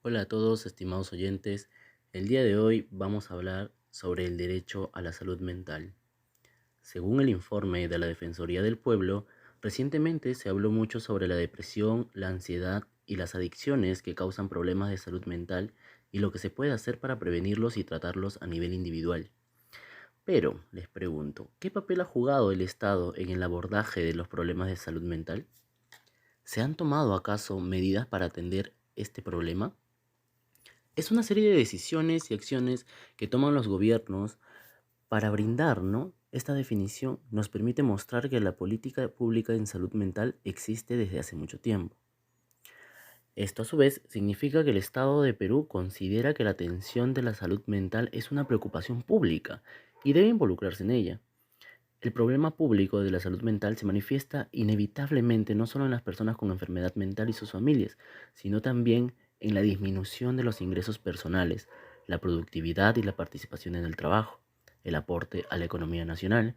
Hola a todos, estimados oyentes. El día de hoy vamos a hablar sobre el derecho a la salud mental. Según el informe de la Defensoría del Pueblo, recientemente se habló mucho sobre la depresión, la ansiedad y las adicciones que causan problemas de salud mental y lo que se puede hacer para prevenirlos y tratarlos a nivel individual. Pero, les pregunto, ¿qué papel ha jugado el Estado en el abordaje de los problemas de salud mental? ¿Se han tomado acaso medidas para atender este problema? Es una serie de decisiones y acciones que toman los gobiernos para brindar, ¿no? Esta definición nos permite mostrar que la política pública en salud mental existe desde hace mucho tiempo. Esto a su vez significa que el Estado de Perú considera que la atención de la salud mental es una preocupación pública y debe involucrarse en ella. El problema público de la salud mental se manifiesta inevitablemente no solo en las personas con enfermedad mental y sus familias, sino también en la disminución de los ingresos personales, la productividad y la participación en el trabajo, el aporte a la economía nacional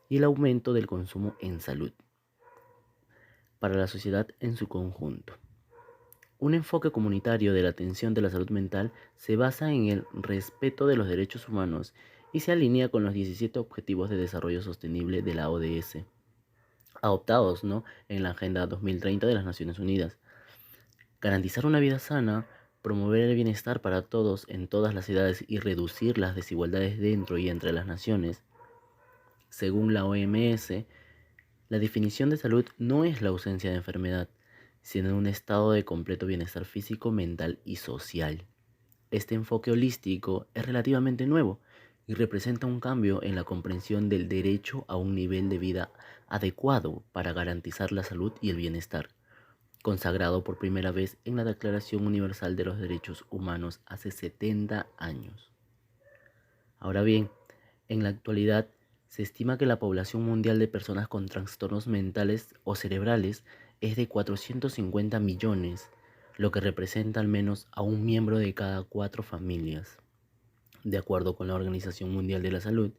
y el aumento del consumo en salud para la sociedad en su conjunto. Un enfoque comunitario de la atención de la salud mental se basa en el respeto de los derechos humanos y se alinea con los 17 Objetivos de Desarrollo Sostenible de la ODS, adoptados, ¿no?, en la Agenda 2030 de las Naciones Unidas. Garantizar una vida sana, promover el bienestar para todos en todas las edades y reducir las desigualdades dentro y entre las naciones. Según la OMS, la definición de salud no es la ausencia de enfermedad, sino un estado de completo bienestar físico, mental y social. Este enfoque holístico es relativamente nuevo y representa un cambio en la comprensión del derecho a un nivel de vida adecuado para garantizar la salud y el bienestar, consagrado por primera vez en la Declaración Universal de los Derechos Humanos hace 70 años. Ahora bien, en la actualidad se estima que la población mundial de personas con trastornos mentales o cerebrales es de 450 millones, lo que representa al menos a un miembro de cada 4 familias. De acuerdo con la Organización Mundial de la Salud,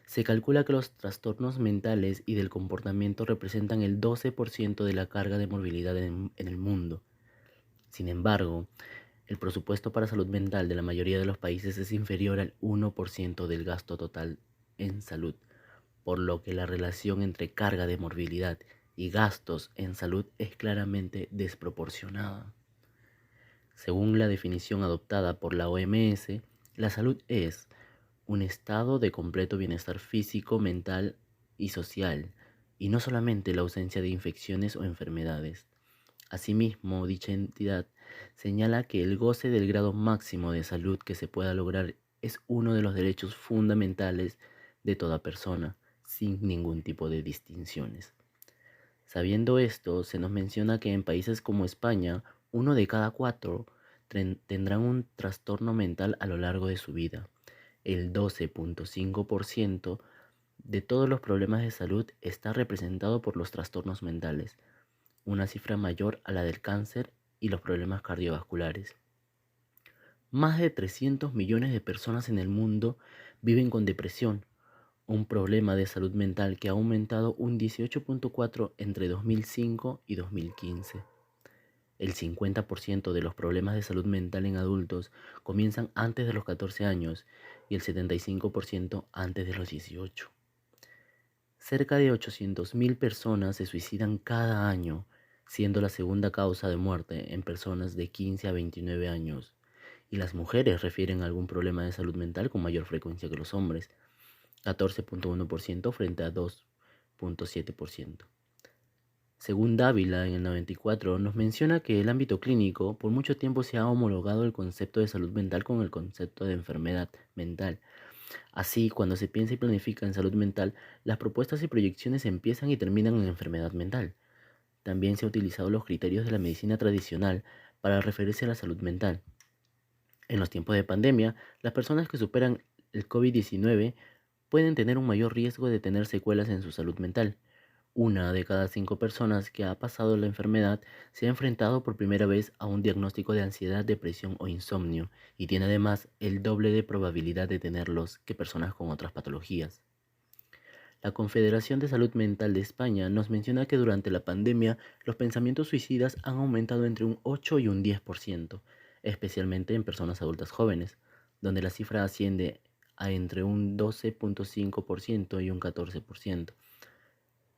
se calcula que los trastornos mentales y del comportamiento representan el 12% de la carga de morbilidad en el mundo. Sin embargo, el presupuesto para salud mental de la mayoría de los países es inferior al 1% del gasto total en salud, por lo que la relación entre carga de morbilidad y gastos en salud es claramente desproporcionada. Según la definición adoptada por la OMS, la salud es un estado de completo bienestar físico, mental y social, y no solamente la ausencia de infecciones o enfermedades. Asimismo, dicha entidad señala que el goce del grado máximo de salud que se pueda lograr es uno de los derechos fundamentales de toda persona, sin ningún tipo de distinciones. Sabiendo esto, se nos menciona que en países como España, 1 de cada 4 tendrán un trastorno mental a lo largo de su vida. El 12.5% de todos los problemas de salud está representado por los trastornos mentales, una cifra mayor a la del cáncer y los problemas cardiovasculares. Más de 300 millones de personas en el mundo viven con depresión, un problema de salud mental que ha aumentado un 18.4 entre 2005 y 2015. El 50% de los problemas de salud mental en adultos comienzan antes de los 14 años y el 75% antes de los 18. Cerca de 800.000 personas se suicidan cada año, siendo la segunda causa de muerte en personas de 15 a 29 años. Y las mujeres refieren a algún problema de salud mental con mayor frecuencia que los hombres, 14.1% frente a 2.7%. Según Dávila, en el 94, nos menciona que el ámbito clínico por mucho tiempo se ha homologado el concepto de salud mental con el concepto de enfermedad mental. Así, cuando se piensa y planifica en salud mental, las propuestas y proyecciones empiezan y terminan en enfermedad mental. También se han utilizado los criterios de la medicina tradicional para referirse a la salud mental. En los tiempos de pandemia, las personas que superan el COVID-19 pueden tener un mayor riesgo de tener secuelas en su salud mental. 1 de cada 5 personas que ha pasado la enfermedad se ha enfrentado por primera vez a un diagnóstico de ansiedad, depresión o insomnio y tiene además el doble de probabilidad de tenerlos que personas con otras patologías. La Confederación de Salud Mental de España nos menciona que durante la pandemia los pensamientos suicidas han aumentado entre un 8 y un 10%. especialmente en personas adultas jóvenes, donde la cifra asciende a entre un 12,5% y un 14%.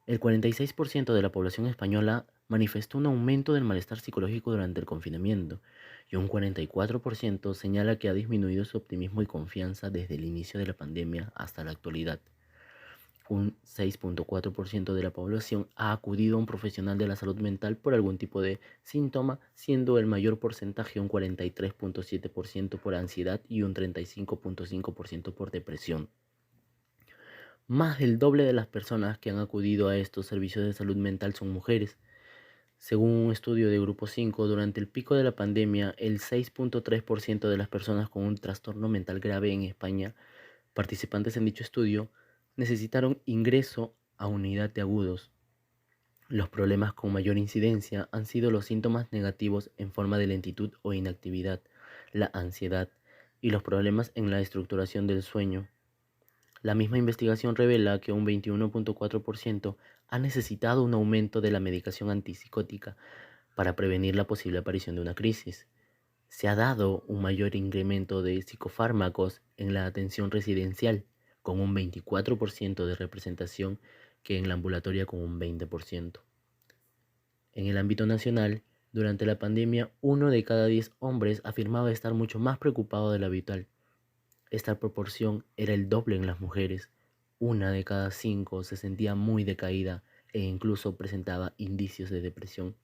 El 46% de la población española manifestó un aumento del malestar psicológico durante el confinamiento y un 44% señala que ha disminuido su optimismo y confianza desde el inicio de la pandemia hasta la actualidad. Un 6,4% de la población ha acudido a un profesional de la salud mental por algún tipo de síntoma, siendo el mayor porcentaje, un 43,7%, por ansiedad y un 35,5% por depresión. Más del doble de las personas que han acudido a estos servicios de salud mental son mujeres. Según un estudio de Grupo 5, durante el pico de la pandemia, el 6,3% de las personas con un trastorno mental grave en España, participantes en dicho estudio, necesitaron ingreso a unidad de agudos. Los problemas con mayor incidencia han sido los síntomas negativos en forma de lentitud o inactividad, la ansiedad y los problemas en la estructuración del sueño. La misma investigación revela que un 21,4% ha necesitado un aumento de la medicación antipsicótica para prevenir la posible aparición de una crisis. Se ha dado un mayor incremento de psicofármacos en la atención residencial, con un 24% de representación, que en la ambulatoria con un 20%. En el ámbito nacional, durante la pandemia, 1 de cada 10 hombres afirmaba estar mucho más preocupado de lo habitual. Esta proporción era el doble en las mujeres. 1 de cada 5 se sentía muy decaída e incluso presentaba indicios de depresión.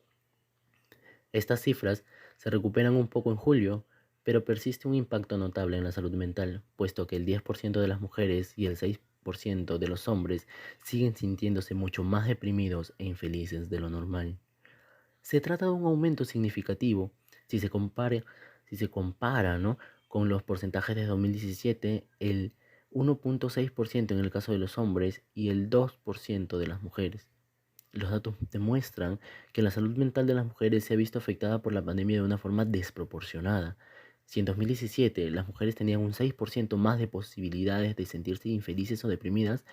Estas cifras se recuperan un poco en julio, pero persiste un impacto notable en la salud mental, puesto que el 10% de las mujeres y el 6% de los hombres siguen sintiéndose mucho más deprimidos e infelices de lo normal. Se trata de un aumento significativo si se compara, ¿no?, con los porcentajes de 2017, el 1,6% en el caso de los hombres y el 2% de las mujeres. Los datos demuestran que la salud mental de las mujeres se ha visto afectada por la pandemia de una forma desproporcionada. Si en 2017 las mujeres tenían un 6% más de posibilidades de sentirse infelices o deprimidas,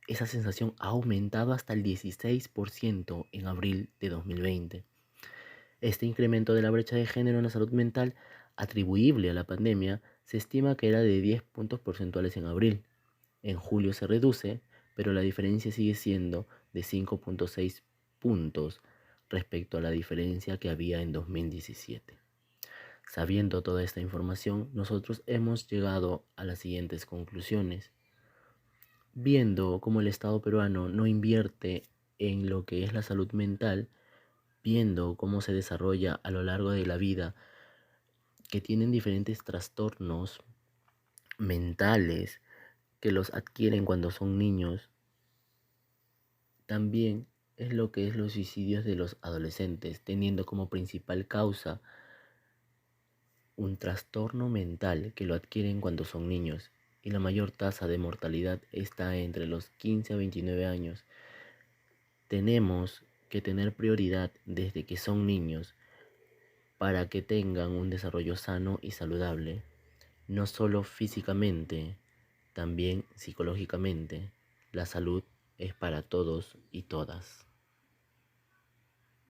esa sensación ha aumentado hasta el 16% en abril de 2020. Este incremento de la brecha de género en la salud mental, atribuible a la pandemia, se estima que era de 10 puntos porcentuales en abril. En julio se reduce, pero la diferencia sigue siendo de 5,6 puntos respecto a la diferencia que había en 2017. Sabiendo toda esta información, nosotros hemos llegado a las siguientes conclusiones. Viendo cómo el Estado peruano no invierte en lo que es la salud mental, viendo cómo se desarrolla a lo largo de la vida, que tienen diferentes trastornos mentales que los adquieren cuando son niños, también es lo que es los suicidios de los adolescentes, teniendo como principal causa un trastorno mental que lo adquieren cuando son niños, y la mayor tasa de mortalidad está entre los 15 a 29 años. Tenemos que tener prioridad desde que son niños para que tengan un desarrollo sano y saludable, no solo físicamente, también psicológicamente. La salud es para todos y todas.